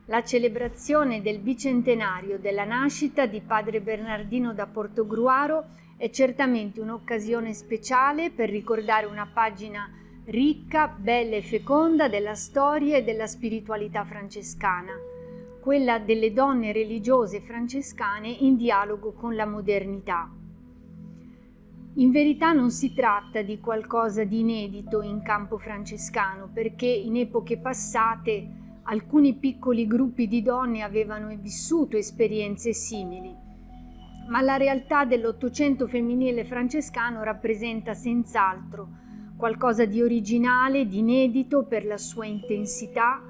La celebrazione del bicentenario della nascita di Padre Bernardino da Portogruaro è certamente un'occasione speciale per ricordare una pagina ricca, bella e feconda della storia e della spiritualità francescana, quella delle donne religiose francescane in dialogo con la modernità. In verità non si tratta di qualcosa di inedito in campo francescano, perché in epoche passate alcuni piccoli gruppi di donne avevano vissuto esperienze simili, ma la realtà dell'Ottocento femminile francescano rappresenta senz'altro qualcosa di originale, di inedito per la sua intensità,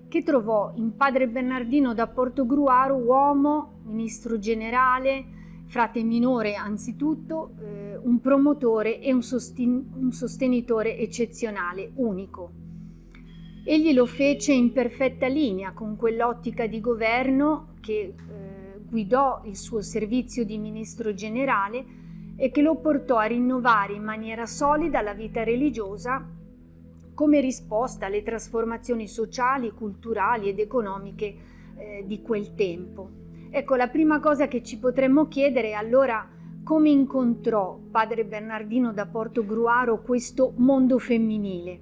che trovò in Padre Bernardino da Portogruaro uomo, ministro generale, frate minore anzitutto, un promotore e un sostenitore eccezionale, unico. Egli lo fece in perfetta linea con quell'ottica di governo che guidò il suo servizio di ministro generale e che lo portò a rinnovare in maniera solida la vita religiosa come risposta alle trasformazioni sociali, culturali ed economiche di quel tempo. Ecco, la prima cosa che ci potremmo chiedere è allora come incontrò Padre Bernardino da Portogruaro questo mondo femminile.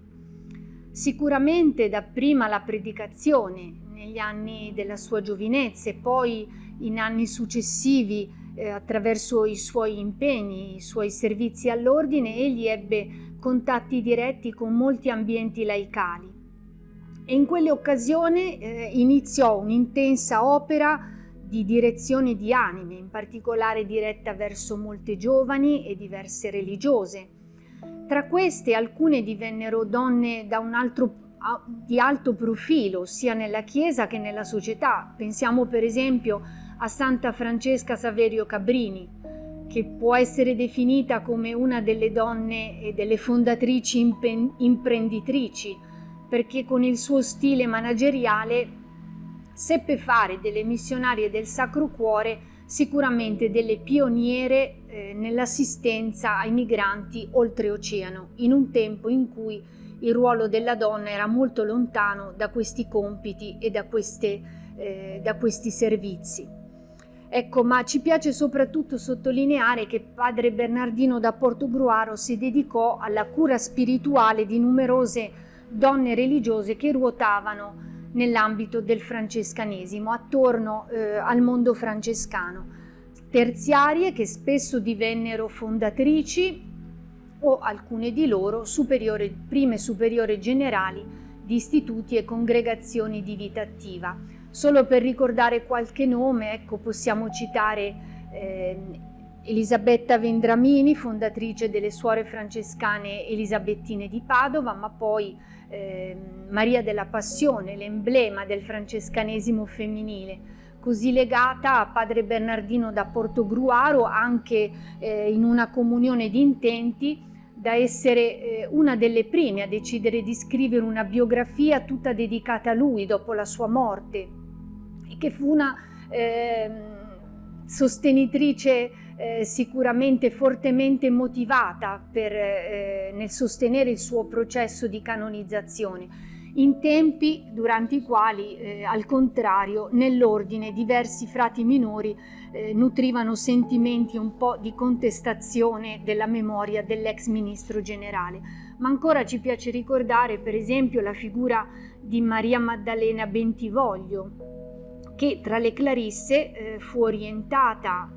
Sicuramente dapprima la predicazione negli anni della sua giovinezza e poi in anni successivi attraverso i suoi impegni, i suoi servizi all'ordine, egli ebbe contatti diretti con molti ambienti laicali e in quelle occasioni iniziò un'intensa opera di direzione di anime, in particolare diretta verso molte giovani e diverse religiose. Tra queste alcune divennero donne di alto profilo, sia nella Chiesa che nella società. Pensiamo per esempio a Santa Francesca Saverio Cabrini, che può essere definita come una delle donne e delle fondatrici imprenditrici, perché con il suo stile manageriale seppe fare delle missionarie del Sacro Cuore sicuramente delle pioniere nell'assistenza ai migranti oltreoceano, in un tempo in cui il ruolo della donna era molto lontano da questi compiti e da questi servizi. Ecco, ma ci piace soprattutto sottolineare che Padre Bernardino da Portogruaro si dedicò alla cura spirituale di numerose donne religiose che ruotavano nell'ambito del francescanesimo, attorno al mondo francescano, terziarie che spesso divennero fondatrici o alcune di loro prime superiore generali di istituti e congregazioni di vita attiva. Solo per ricordare qualche nome, ecco, possiamo citare Elisabetta Vendramini, fondatrice delle Suore Francescane Elisabettine di Padova, ma poi Maria della Passione, l'emblema del francescanesimo femminile, così legata a Padre Bernardino da Portogruaro anche in una comunione di intenti, da essere una delle prime a decidere di scrivere una biografia tutta dedicata a lui dopo la sua morte, e che fu una sostenitrice sicuramente fortemente motivata nel sostenere il suo processo di canonizzazione, in tempi durante i quali, al contrario, nell'ordine diversi frati minori nutrivano sentimenti un po' di contestazione della memoria dell'ex ministro generale. Ma ancora ci piace ricordare, per esempio, la figura di Maria Maddalena Bentivoglio, che tra le Clarisse fu orientata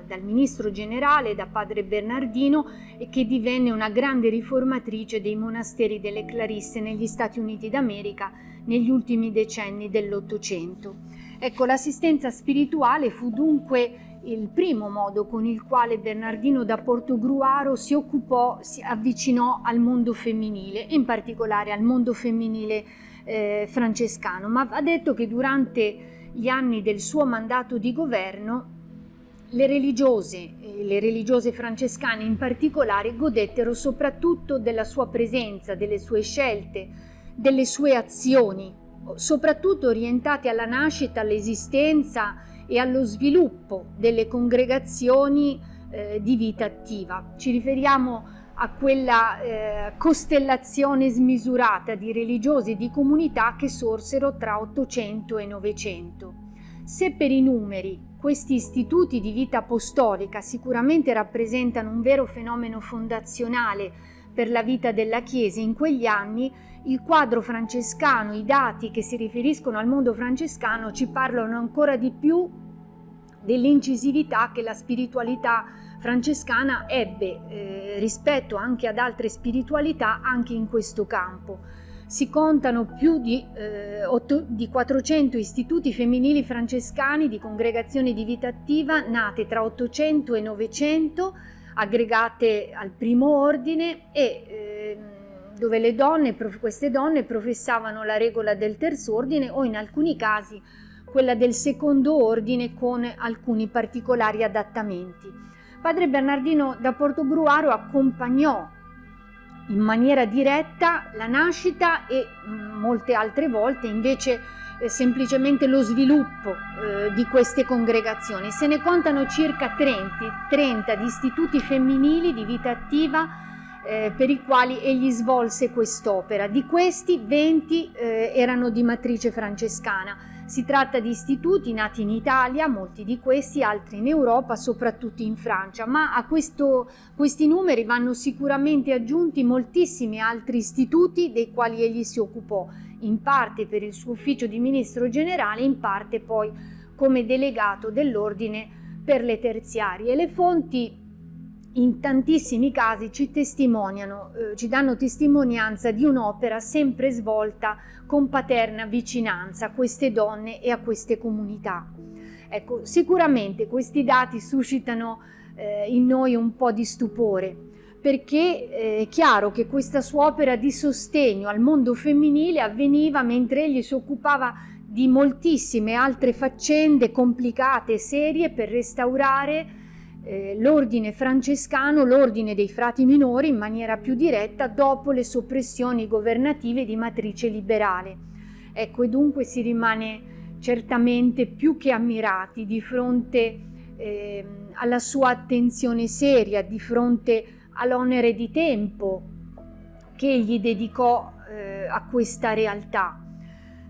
dal ministro generale, da Padre Bernardino, e che divenne una grande riformatrice dei monasteri delle Clarisse negli Stati Uniti d'America negli ultimi decenni dell'Ottocento. Ecco, l'assistenza spirituale fu dunque il primo modo con il quale Bernardino da Portogruaro si avvicinò al mondo femminile, in particolare al mondo femminile francescano, ma va detto che durante gli anni del suo mandato di governo le religiose francescane in particolare godettero soprattutto della sua presenza, delle sue scelte, delle sue azioni, soprattutto orientate alla nascita, all'esistenza e allo sviluppo delle congregazioni di vita attiva. Ci riferiamo a quella costellazione smisurata di religiosi e di comunità che sorsero tra 800 e 900. Se per i numeri questi istituti di vita apostolica sicuramente rappresentano un vero fenomeno fondazionale per la vita della Chiesa in quegli anni, il quadro francescano, i dati che si riferiscono al mondo francescano ci parlano ancora di più dell'incisività che la spiritualità francescana ebbe rispetto anche ad altre spiritualità anche in questo campo. Si contano più di 400 istituti femminili francescani di congregazioni di vita attiva nate tra 800 e 900, aggregate al primo ordine e dove queste donne professavano la regola del terzo ordine o in alcuni casi quella del secondo ordine con alcuni particolari adattamenti. Padre Bernardino da Portogruaro accompagnò in maniera diretta la nascita e molte altre volte invece semplicemente lo sviluppo di queste congregazioni. Se ne contano circa 30 di istituti femminili di vita attiva per i quali egli svolse quest'opera. Di questi 20 erano di matrice francescana. Si tratta di istituti nati in Italia, molti di questi, altri in Europa, soprattutto in Francia, ma a questi numeri vanno sicuramente aggiunti moltissimi altri istituti dei quali egli si occupò, in parte per il suo ufficio di ministro generale, in parte poi come delegato dell'ordine per le terziarie. Le fonti in tantissimi casi ci danno testimonianza di un'opera sempre svolta con paterna vicinanza a queste donne e a queste comunità. Ecco, sicuramente questi dati suscitano in noi un po' di stupore, perché è chiaro che questa sua opera di sostegno al mondo femminile avveniva mentre egli si occupava di moltissime altre faccende complicate e serie per restaurare l'ordine francescano, l'ordine dei frati minori in maniera più diretta dopo le soppressioni governative di matrice liberale. Ecco, e dunque si rimane certamente più che ammirati di fronte alla sua attenzione seria, di fronte all'onere di tempo che egli dedicò a questa realtà.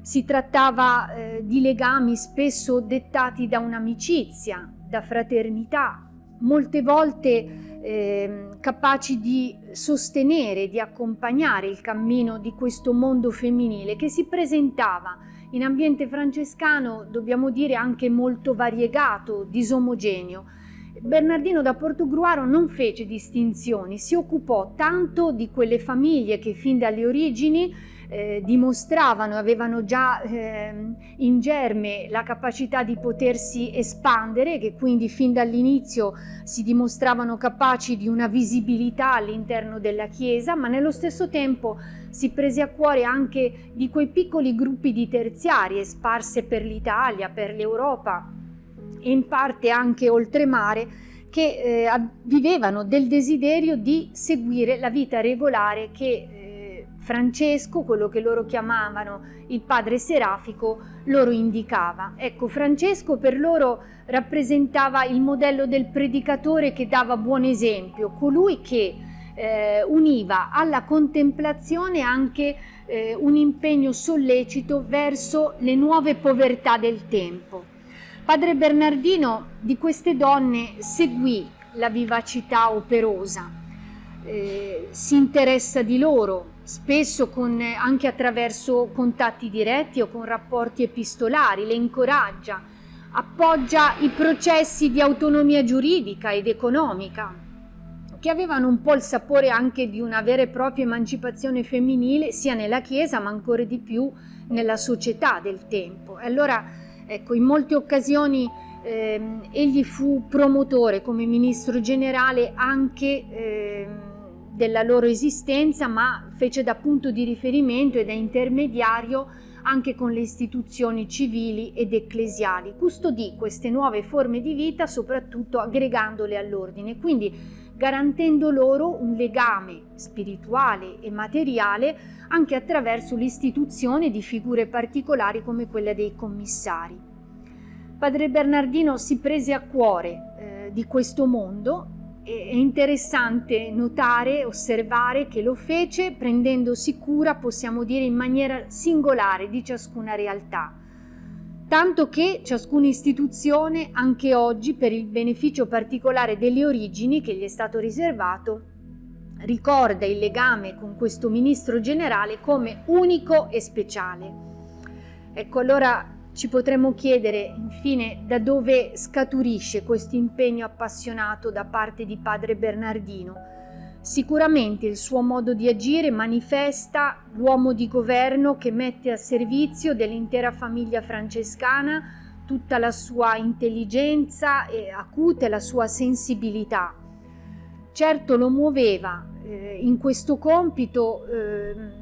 Si trattava di legami spesso dettati da un'amicizia, da fraternità, molte volte capaci di sostenere, di accompagnare il cammino di questo mondo femminile che si presentava in ambiente francescano, dobbiamo dire, anche molto variegato, disomogeneo. Bernardino da Portogruaro non fece distinzioni, si occupò tanto di quelle famiglie che fin dalle origini dimostravano, avevano già in germe la capacità di potersi espandere, che quindi fin dall'inizio si dimostravano capaci di una visibilità all'interno della Chiesa, ma nello stesso tempo si prese a cuore anche di quei piccoli gruppi di terziarie sparse per l'Italia, per l'Europa e in parte anche oltremare, che vivevano del desiderio di seguire la vita regolare che Francesco, quello che loro chiamavano il padre serafico, loro indicava. Ecco, Francesco per loro rappresentava il modello del predicatore che dava buon esempio, colui che univa alla contemplazione anche un impegno sollecito verso le nuove povertà del tempo. Padre Bernardino di queste donne seguì la vivacità operosa, si interessa di loro, spesso anche attraverso contatti diretti o con rapporti epistolari, le incoraggia, appoggia i processi di autonomia giuridica ed economica, che avevano un po' il sapore anche di una vera e propria emancipazione femminile, sia nella Chiesa ma ancora di più nella società del tempo. Allora, ecco, in molte occasioni egli fu promotore come ministro generale anche della loro esistenza, ma fece da punto di riferimento e da intermediario anche con le istituzioni civili ed ecclesiali. Custodì queste nuove forme di vita soprattutto aggregandole all'ordine, quindi garantendo loro un legame spirituale e materiale anche attraverso l'istituzione di figure particolari come quella dei commissari. Padre Bernardino si prese a cuore di questo mondo è interessante notare, osservare che lo fece prendendosi cura, possiamo dire, in maniera singolare di ciascuna realtà. Tanto che ciascuna istituzione, anche oggi, per il beneficio particolare delle origini che gli è stato riservato, ricorda il legame con questo ministro generale come unico e speciale. Ecco, allora ci potremmo chiedere infine da dove scaturisce questo impegno appassionato da parte di padre Bernardino. Sicuramente il suo modo di agire manifesta l'uomo di governo che mette a servizio dell'intera famiglia francescana tutta la sua intelligenza e acute la sua sensibilità. Certo lo muoveva in questo compito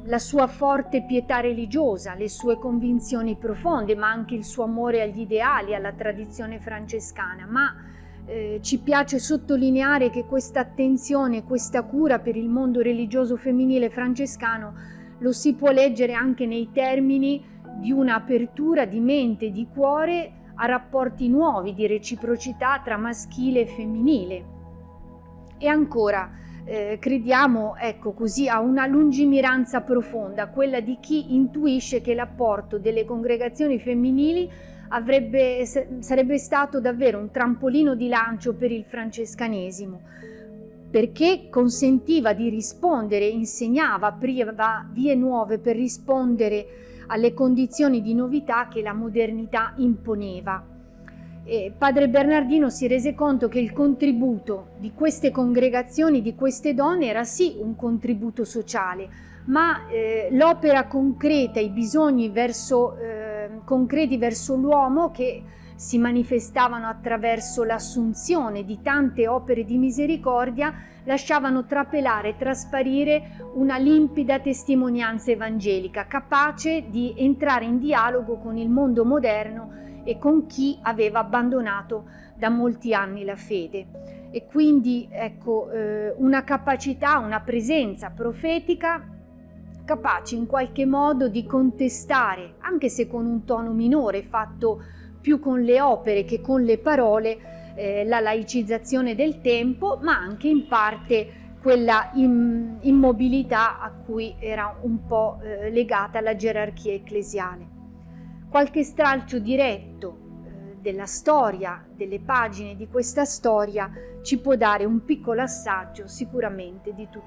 la sua forte pietà religiosa, le sue convinzioni profonde, ma anche il suo amore agli ideali, alla tradizione francescana, ma ci piace sottolineare che questa attenzione, questa cura per il mondo religioso femminile francescano lo si può leggere anche nei termini di un'apertura di mente e di cuore a rapporti nuovi di reciprocità tra maschile e femminile. E ancora, crediamo, ecco così, a una lungimiranza profonda, quella di chi intuisce che l'apporto delle congregazioni femminili sarebbe stato davvero un trampolino di lancio per il francescanesimo, perché consentiva di rispondere, insegnava, apriva vie nuove per rispondere alle condizioni di novità che la modernità imponeva. E padre Bernardino si rese conto che il contributo di queste congregazioni, di queste donne, era sì un contributo sociale, ma l'opera concreta, i bisogni concreti verso l'uomo che si manifestavano attraverso l'assunzione di tante opere di misericordia, lasciavano trapelare e trasparire una limpida testimonianza evangelica, capace di entrare in dialogo con il mondo moderno e con chi aveva abbandonato da molti anni la fede. E quindi ecco una capacità, una presenza profetica capace in qualche modo di contestare, anche se con un tono minore, fatto più con le opere che con le parole, la laicizzazione del tempo, ma anche in parte quella immobilità a cui era un po' legata la gerarchia ecclesiale. Qualche stralcio diretto della storia, delle pagine di questa storia, ci può dare un piccolo assaggio sicuramente di tutto